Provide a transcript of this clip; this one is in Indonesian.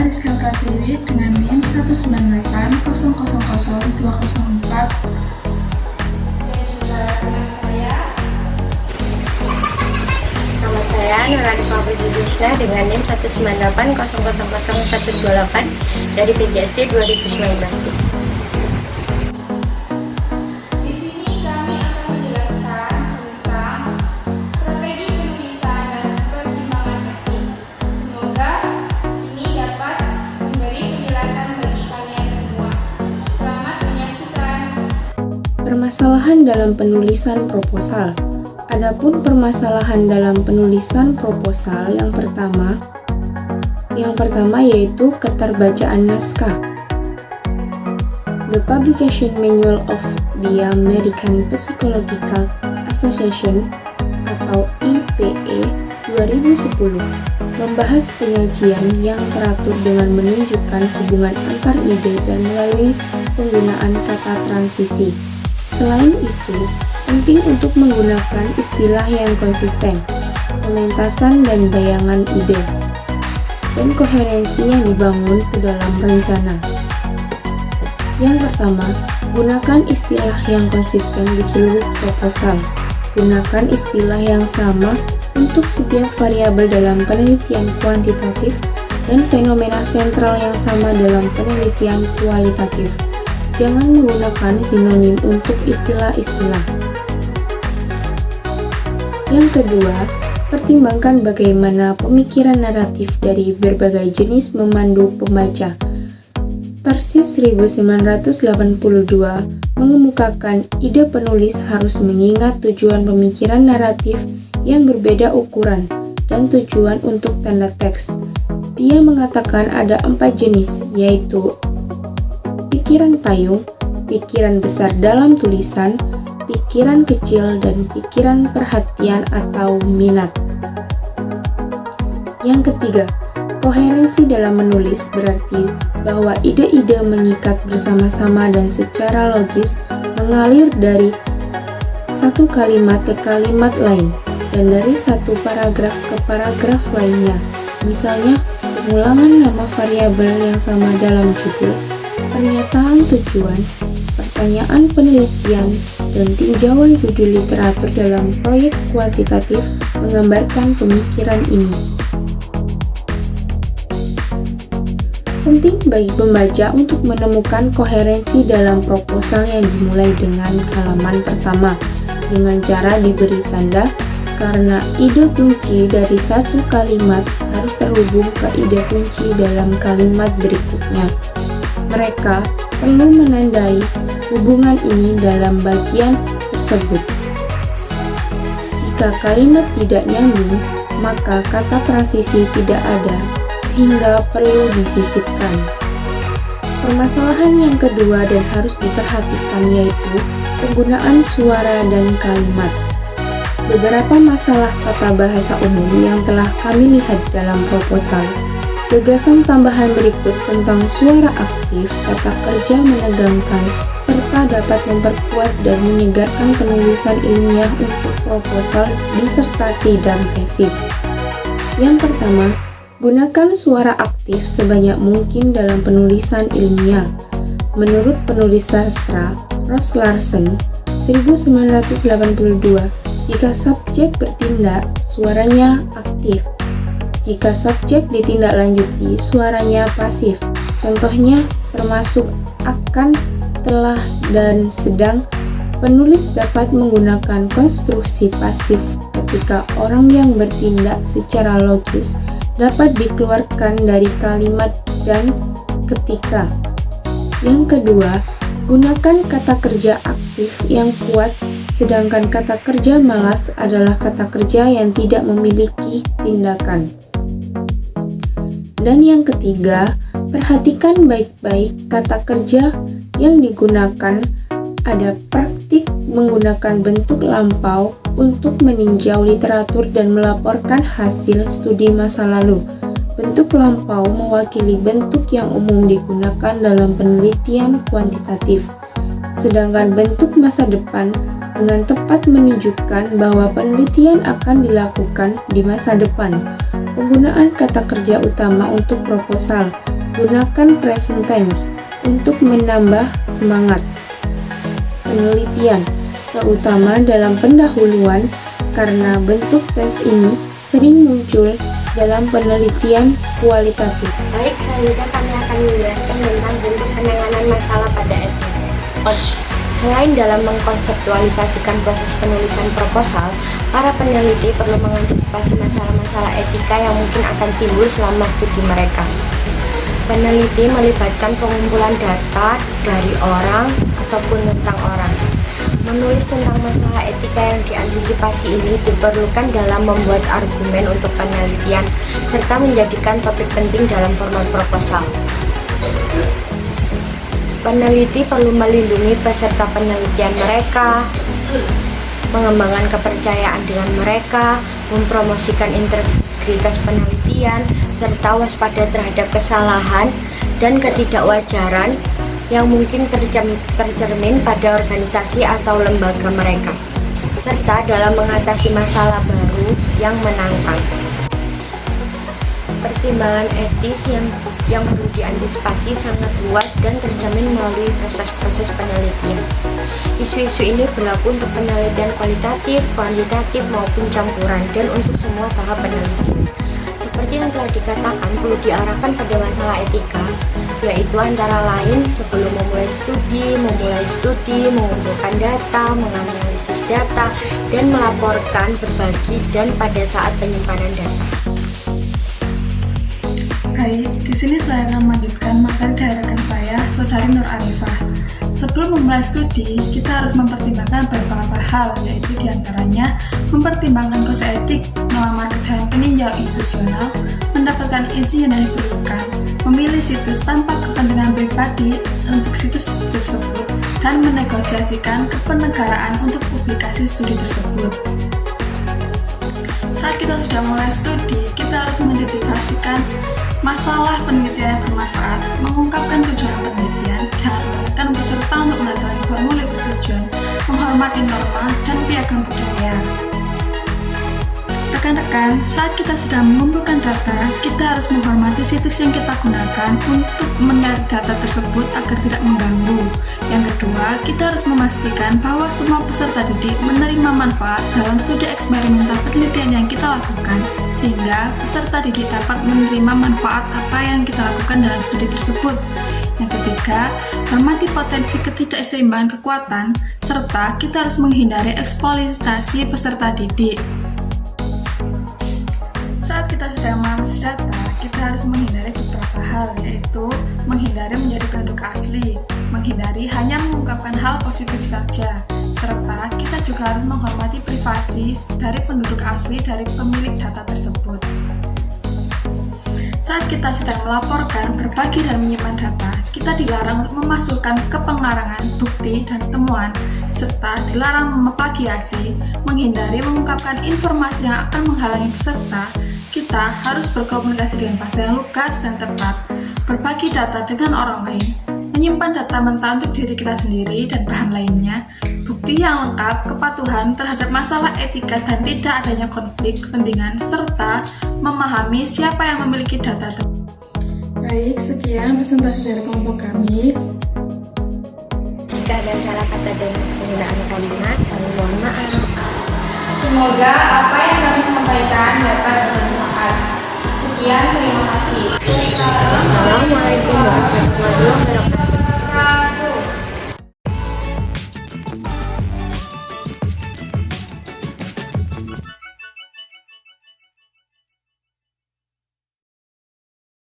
Rizka Pratiwi dengan NIM 198000204. Nama saya Nurani Fabri Didisna dengan NIM 198000128 dari PJSD 2019. Di sini kami akan menjelaskan tentang strategi penulisan dan pertimbangan teknis. Semoga ini dapat memberi penjelasan bagi kalian semua. Selamat menyaksikan. Permasalahan dalam penulisan proposal. Adapun permasalahan dalam penulisan proposal yang pertama yaitu keterbacaan naskah. The Publication Manual of the American Psychological Association atau IPA 2010 membahas penyajian yang teratur dengan menunjukkan hubungan antar ide dan melalui penggunaan kata transisi. Selain itu, penting untuk menggunakan istilah yang konsisten, pementasan dan bayangan ide, dan koherensi yang dibangun ke dalam rencana. Yang pertama, gunakan istilah yang konsisten di seluruh proposal. Gunakan istilah yang sama untuk setiap variabel dalam penelitian kuantitatif dan fenomena sentral yang sama dalam penelitian kualitatif. Jangan menggunakan sinonim untuk istilah-istilah. Yang kedua, pertimbangkan bagaimana pemikiran naratif dari berbagai jenis memandu pembaca. Tarsis 1982 mengemukakan ide penulis harus mengingat tujuan pemikiran naratif yang berbeda ukuran dan tujuan untuk tanda teks. Dia mengatakan ada 4 jenis, yaitu pikiran payung, pikiran besar dalam tulisan, pikiran kecil, dan pikiran perhatian atau minat. Yang ketiga, koherensi dalam menulis berarti bahwa ide-ide mengikat bersama-sama dan secara logis mengalir dari satu kalimat ke kalimat lain dan dari satu paragraf ke paragraf lainnya. Misalnya, pengulangan nama variabel yang sama dalam judul, pernyataan tujuan, pertanyaan penelitian, dan tinjauan judul literatur dalam proyek kuantitatif menggambarkan pemikiran ini. Penting bagi pembaca untuk menemukan koherensi dalam proposal yang dimulai dengan halaman pertama dengan cara diberi tanda karena ide kunci dari satu kalimat harus terhubung ke ide kunci dalam kalimat berikutnya. Mereka perlu menandai hubungan ini dalam bagian tersebut. Jika kalimat tidak nyambung, maka kata transisi tidak ada, sehingga perlu disisipkan. Permasalahan yang kedua dan harus diperhatikan yaitu penggunaan suara dan kalimat. Beberapa masalah tata bahasa umum yang telah kami lihat dalam proposal. Gagasan tambahan berikut tentang suara aktif, kata kerja menegangkan, serta dapat memperkuat dan menyegarkan penulisan ilmiah untuk proposal, disertasi, dan tesis. Yang pertama, gunakan suara aktif sebanyak mungkin dalam penulisan ilmiah. Menurut penulis sastra Ross Larsen 1982, jika subjek bertindak, suaranya aktif. Jika subjek ditindaklanjuti, suaranya pasif. Contohnya termasuk akan, telah, dan sedang. Penulis dapat menggunakan konstruksi pasif ketika orang yang bertindak secara logis dapat dikeluarkan dari kalimat dan ketika. Yang kedua, gunakan kata kerja aktif yang kuat, sedangkan kata kerja malas adalah kata kerja yang tidak memiliki tindakan. Dan yang ketiga, perhatikan baik-baik kata kerja yang digunakan. Ada praktik menggunakan bentuk lampau untuk meninjau literatur dan melaporkan hasil studi masa lalu. Bentuk lampau mewakili bentuk yang umum digunakan dalam penelitian kuantitatif, sedangkan bentuk masa depan dengan tepat menunjukkan bahwa penelitian akan dilakukan di masa depan. Penggunaan kata kerja utama untuk proposal. Gunakan present tense untuk menambah semangat penelitian, terutama dalam pendahuluan, karena bentuk tes ini sering muncul dalam penelitian kualitatif. Baik, selanjutnya kami akan menjelaskan tentang bentuk penanganan masalah pada etik. Selain dalam mengkonseptualisasikan proses penulisan proposal, para peneliti perlu mengantisipasi masalah-masalah etika yang mungkin akan timbul selama studi mereka. Peneliti melibatkan pengumpulan data dari orang ataupun tentang orang. Menulis tentang masalah etika yang diantisipasi ini diperlukan dalam membuat argumen untuk penelitian, serta menjadikan topik penting dalam format proposal. Peneliti perlu melindungi peserta penelitian mereka, mengembangkan kepercayaan dengan mereka, mempromosikan integritas penelitian, serta waspada terhadap kesalahan dan ketidakwajaran yang mungkin tercermin pada organisasi atau lembaga mereka, serta dalam mengatasi masalah baru yang menantang. Pertimbangan etis yang perlu diantisipasi sangat luas dan tercermin melalui proses-proses penelitian. Isu-isu ini berlaku untuk penelitian kualitatif, kuantitatif, maupun campuran, dan untuk semua tahap penelitian. Seperti yang telah dikatakan, perlu diarahkan pada masalah etika, yaitu antara lain sebelum memulai studi, mengumpulkan data, menganalisis data, dan melaporkan, berbagi, dan pada saat penyimpanan data. Baik, di sini saya akan melanjutkan materi dari rekan saya, Saudari Nur Arifah. Sebelum memulai studi, kita harus mempertimbangkan beberapa hal, yaitu diantaranya mempertimbangkan kode etik, melamar ke dalam peninjau institusional, mendapatkan izin yang diperlukan, memilih situs tanpa kepentingan pribadi untuk situs tersebut, dan menegosiasikan kepenegaraan untuk publikasi studi tersebut. Saat kita sudah mulai studi, kita harus mengidentifikasikan masalah penelitian yang bermanfaat, mengungkapkan tujuan penelitian, jangan menekan peserta untuk mendatangi formulir bertujuan, menghormati norma dan piagam budaya. Rekan-rekan, saat kita sedang mengumpulkan data, kita harus menghormati situs yang kita gunakan untuk menyalin data tersebut agar tidak mengganggu. Yang kedua, kita harus memastikan bahwa semua peserta didik menerima manfaat dalam studi eksperimental penelitian yang kita lakukan, sehingga peserta didik dapat menerima manfaat apa yang kita lakukan dalam studi tersebut. Yang ketiga, hormati potensi ketidakseimbangan kekuatan, serta kita harus menghindari eksploitasi peserta didik. Saat kita sedang menganalisis data, kita harus menghindari beberapa hal, yaitu menghindari menjadi penduduk asli, menghindari hanya mengungkapkan hal positif saja, serta kita juga harus menghormati privasi dari penduduk asli dari pemilik data tersebut. Saat kita sedang melaporkan, berbagi, dan menyimpan data, kita dilarang untuk memasukkan ke pengarangan, bukti, dan temuan, serta dilarang memplagiasi, menghindari mengungkapkan informasi yang akan menghalangi peserta. Kita harus berkomunikasi dengan bahasa yang lugas dan tepat, berbagi data dengan orang lain, menyimpan data mentah untuk diri kita sendiri dan bahan lainnya, bukti yang lengkap, kepatuhan terhadap masalah etika dan tidak adanya konflik kepentingan, serta memahami siapa yang memiliki data tersebut. Baik, sekian presentasi dari kelompok kami. Jika ada salah kata dan penggunaan kalimat, kami mohon maaf. Semoga apa yang kami sampaikan dapat bermanfaat. Sekian, terima kasih. Assalamualaikum.